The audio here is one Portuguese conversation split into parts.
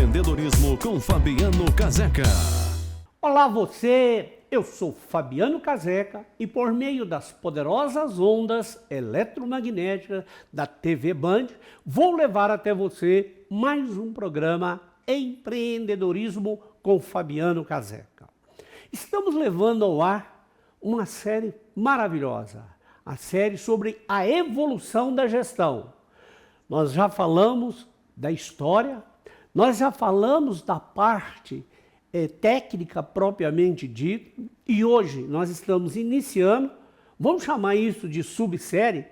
Empreendedorismo com Fabiano Caseca. Olá você, eu sou Fabiano Caseca e por meio das poderosas ondas eletromagnéticas da TV Band, vou levar até você mais um programa Empreendedorismo com Fabiano Caseca. Estamos levando ao ar uma série maravilhosa, a série sobre a evolução da gestão. Nós já falamos da história, nós já falamos da parte técnica propriamente dita, e hoje nós estamos iniciando, vamos chamar isso de subsérie,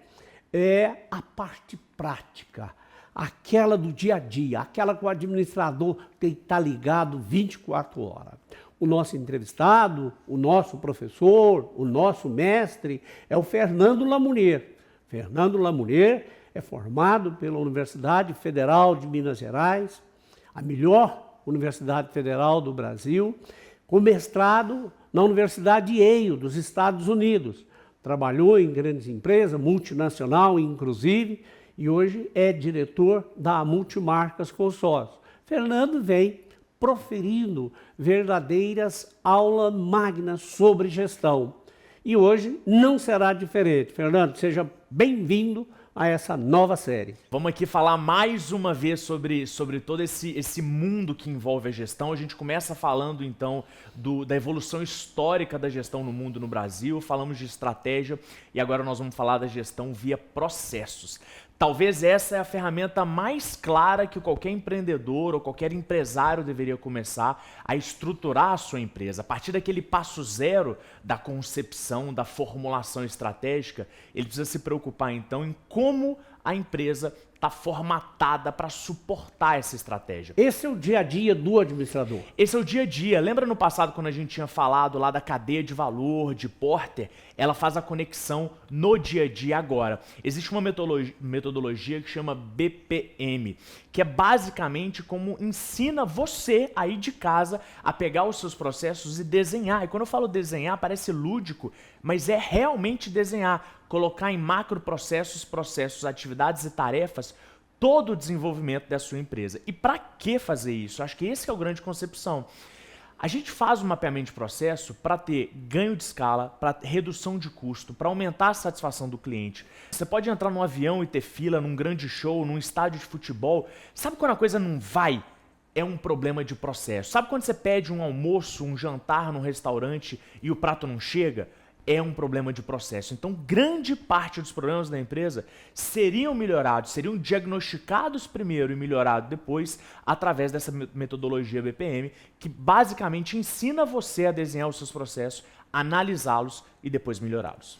a parte prática, aquela do dia a dia, aquela que o administrador tem que estar ligado 24 horas. O nosso entrevistado, o nosso professor, o nosso mestre é o Fernando Lamounier. Fernando Lamounier é formado pela Universidade Federal de Minas Gerais, a melhor Universidade Federal do Brasil, com mestrado na Universidade de Yale, dos Estados Unidos. Trabalhou em grandes empresas, multinacional inclusive, e hoje é diretor da Multimarcas Consórcio. Fernando vem proferindo verdadeiras aulas magnas sobre gestão. E hoje não será diferente. Fernando, seja bem-vindo a essa nova série. Vamos aqui falar mais uma vez sobre todo esse mundo que envolve a gestão. A gente começa falando então da evolução histórica da gestão no mundo, no Brasil, falamos de estratégia e agora nós vamos falar da gestão via processos. Talvez essa é a ferramenta mais clara que qualquer empreendedor ou qualquer empresário deveria começar a estruturar a sua empresa. A partir daquele passo zero da concepção, da formulação estratégica, ele precisa se preocupar então em como a empresa está formatada para suportar essa estratégia. Esse é o dia a dia do administrador. Esse é o dia a dia. Lembra no passado quando a gente tinha falado lá da cadeia de valor, de Porter? Ela faz a conexão no dia a dia agora. Existe uma metodologia que chama BPM, que é basicamente como ensina você aí de casa a pegar os seus processos e desenhar. E quando eu falo desenhar, parece lúdico, mas é realmente desenhar. Colocar em macroprocessos, processos, atividades e tarefas todo o desenvolvimento da sua empresa. E para que fazer isso? Acho que esse é o grande concepção. A gente faz um mapeamento de processo para ter ganho de escala, para redução de custo, para aumentar a satisfação do cliente. Você pode entrar num avião e ter fila, num grande show, num estádio de futebol. Sabe quando a coisa não vai? É um problema de processo. Sabe quando você pede um almoço, um jantar num restaurante e o prato não chega? É um problema de processo. Então, grande parte dos problemas da empresa seriam melhorados, seriam diagnosticados primeiro e melhorados depois através dessa metodologia BPM, que basicamente ensina você a desenhar os seus processos, analisá-los e depois melhorá-los.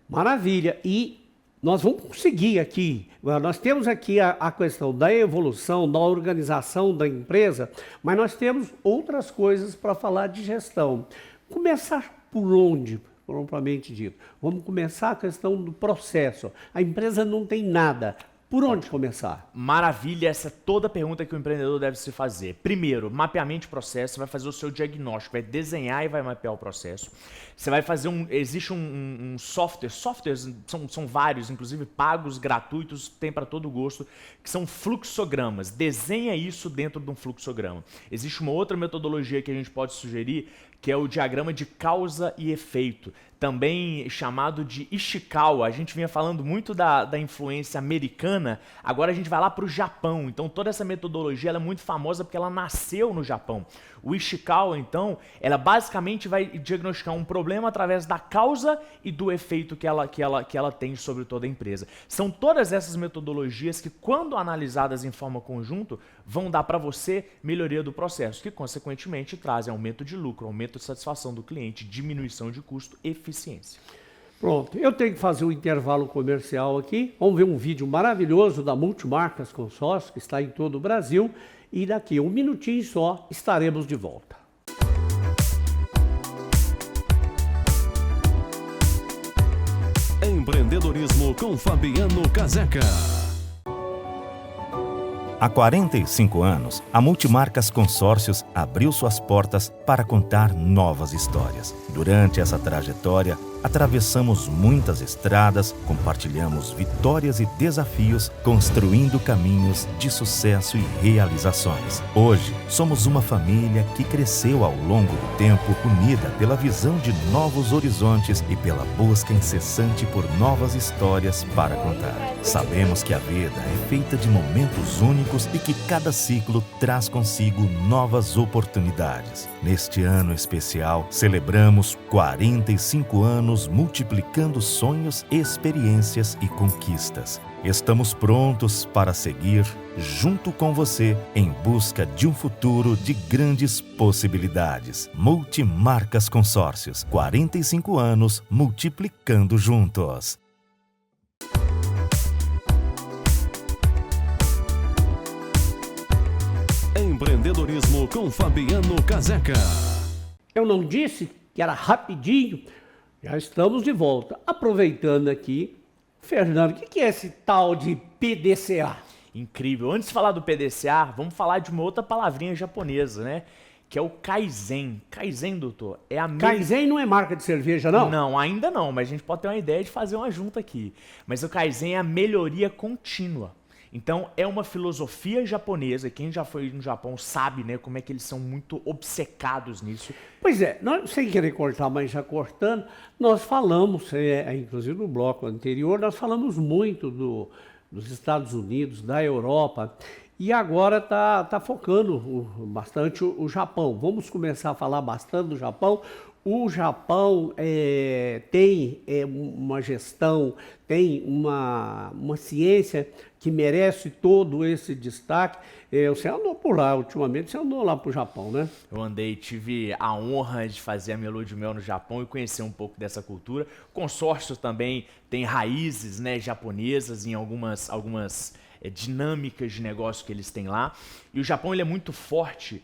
Maravilha! E nós vamos conseguir aqui, nós temos aqui a questão da evolução, da organização da empresa, mas nós temos outras coisas para falar de gestão. Começar por onde? Propriamente dito. Vamos começar a questão do processo. A empresa não tem nada. Por onde começar? Maravilha, essa é toda a pergunta que o empreendedor deve se fazer. Primeiro, mapeamento de processo, você vai fazer o seu diagnóstico, vai desenhar e vai mapear o processo. Você vai fazer existe um software, softwares são vários, inclusive pagos, gratuitos, tem para todo gosto, que são fluxogramas. Desenha isso dentro de um fluxograma. Existe uma outra metodologia que a gente pode sugerir, que é o diagrama de causa e efeito, também chamado de Ishikawa. A gente vinha falando muito da influência americana, agora a gente vai lá para o Japão. Então toda essa metodologia ela é muito famosa porque ela nasceu no Japão. O Ishikawa, então, ela basicamente vai diagnosticar um problema através da causa e do efeito que ela tem sobre toda a empresa. São todas essas metodologias que, quando analisadas em forma conjunta, vão dar para você melhoria do processo, que consequentemente trazem aumento de lucro, aumento de satisfação do cliente, diminuição de custo, eficiência. Pronto, eu tenho que fazer um intervalo comercial aqui. Vamos ver um vídeo maravilhoso da Multimarcas Consórcio, que está em todo o Brasil. E daqui a um minutinho só estaremos de volta. Empreendedorismo com Fabiano Caseca. Há 45 anos, a Multimarcas Consórcios abriu suas portas para contar novas histórias. Durante essa trajetória, Atravessamos muitas estradas, compartilhamos vitórias e desafios, construindo caminhos de sucesso e realizações. Hoje, somos uma família que cresceu ao longo do tempo, unida pela visão de novos horizontes e pela busca incessante por novas histórias para contar. Sabemos que a vida é feita de momentos únicos e que cada ciclo traz consigo novas oportunidades. Neste ano especial, celebramos 45 anos multiplicando sonhos, experiências e conquistas. Estamos prontos para seguir junto com você em busca de um futuro de grandes possibilidades. Multimarcas Consórcios, 45 anos multiplicando juntos. Empreendedorismo com Fabiano Caseca. Eu não disse que era rapidinho? Já estamos de volta. Aproveitando aqui, Fernando, o que é esse tal de PDCA? Incrível. Antes de falar do PDCA, vamos falar de uma outra palavrinha japonesa, né? Que é o Kaizen. Kaizen, doutor, é a... Kaizen não é marca de cerveja, não? Não, ainda não, mas a gente pode ter uma ideia de fazer uma junta aqui. Mas o Kaizen é a melhoria contínua. Então, é uma filosofia japonesa, quem já foi no Japão sabe, né, como é que eles são muito obcecados nisso. Pois é, nós, sem querer cortar, mas já cortando, nós falamos, inclusive no bloco anterior, nós falamos muito dos Estados Unidos, da Europa, e agora tá focando bastante o Japão. Vamos começar a falar bastante do Japão. O Japão tem uma gestão, tem uma ciência que merece todo esse destaque. Você andou por lá ultimamente, você andou lá para o Japão, né? Eu andei, tive a honra de fazer a minha lua de mel no Japão e conhecer um pouco dessa cultura. O consórcio também tem raízes, né, japonesas em algumas dinâmicas de negócio que eles têm lá. E o Japão ele é muito forte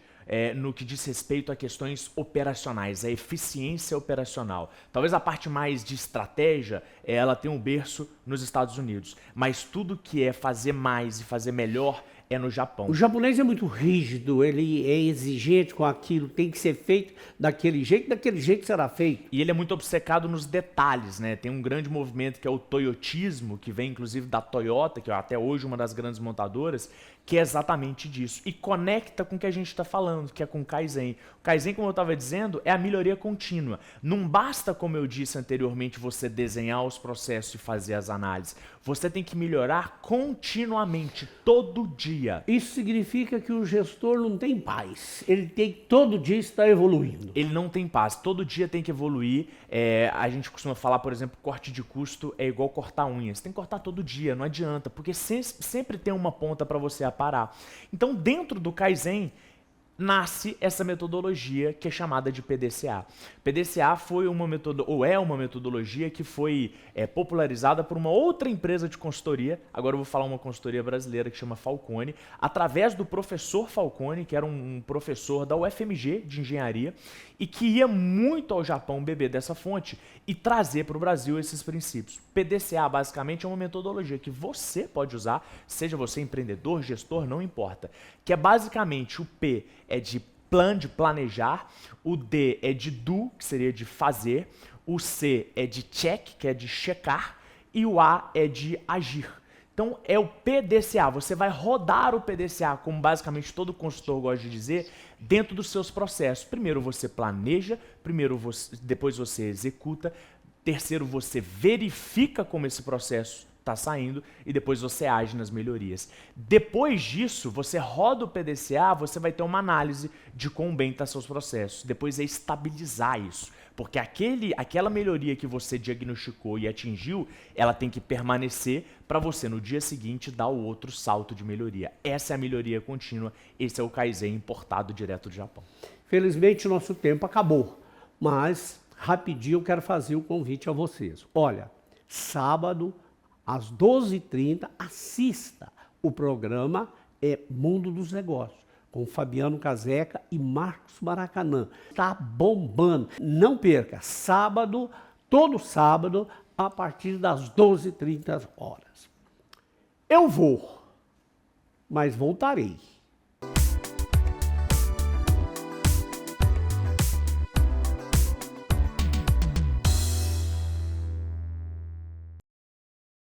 no que diz respeito a questões operacionais, a eficiência operacional. Talvez a parte mais de estratégia, ela tem um berço nos Estados Unidos, mas tudo que é fazer mais e fazer melhor é no Japão. O japonês é muito rígido, ele é exigente com aquilo, tem que ser feito daquele jeito será feito. E ele é muito obcecado nos detalhes, né? Tem um grande movimento que é o toyotismo, que vem inclusive da Toyota, que é até hoje uma das grandes montadoras, que é exatamente disso. E conecta com o que a gente está falando, que é com o Kaizen. O Kaizen, como eu estava dizendo, é a melhoria contínua. Não basta, como eu disse anteriormente, você desenhar os processos e fazer as análises. Você tem que melhorar continuamente, todo dia. Isso significa que o gestor não tem paz. Ele tem que todo dia estar evoluindo. Ele não tem paz. Todo dia tem que evoluir. A gente costuma falar, por exemplo, corte de custo é igual cortar unhas. Você tem que cortar todo dia, não adianta, porque sempre tem uma ponta para você parar. Então, dentro do Kaizen, nasce essa metodologia que é chamada de PDCA. PDCA foi uma metodologia que foi popularizada por uma outra empresa de consultoria, agora eu vou falar uma consultoria brasileira que chama Falcone, através do professor Falcone, que era um professor da UFMG de engenharia, e que ia muito ao Japão beber dessa fonte e trazer para o Brasil esses princípios. PDCA, basicamente, é uma metodologia que você pode usar, seja você empreendedor, gestor, não importa, que é basicamente o P é de plan, de planejar, o D é de do, que seria de fazer, o C é de check, que é de checar, e o A é de agir. Então, é o PDCA. Você vai rodar o PDCA, como basicamente todo consultor gosta de dizer, dentro dos seus processos. Primeiro você planeja, depois você executa, terceiro você verifica como esse processo está saindo e depois você age nas melhorias. Depois disso, você roda o PDCA, você vai ter uma análise de quão bem estão seus processos. Depois é estabilizar isso, porque aquela melhoria que você diagnosticou e atingiu, ela tem que permanecer para você no dia seguinte dar o outro salto de melhoria. Essa é a melhoria contínua, esse é o Kaizen importado direto do Japão. Felizmente nosso tempo acabou, mas rapidinho eu quero fazer o convite a vocês. Olha, sábado às 12h30, assista o programa Mundo dos Negócios, com Fabiano Caseca e Marcos Maracanã. Tá bombando. Não perca, sábado, todo sábado, a partir das 12h30. Eu vou, mas voltarei.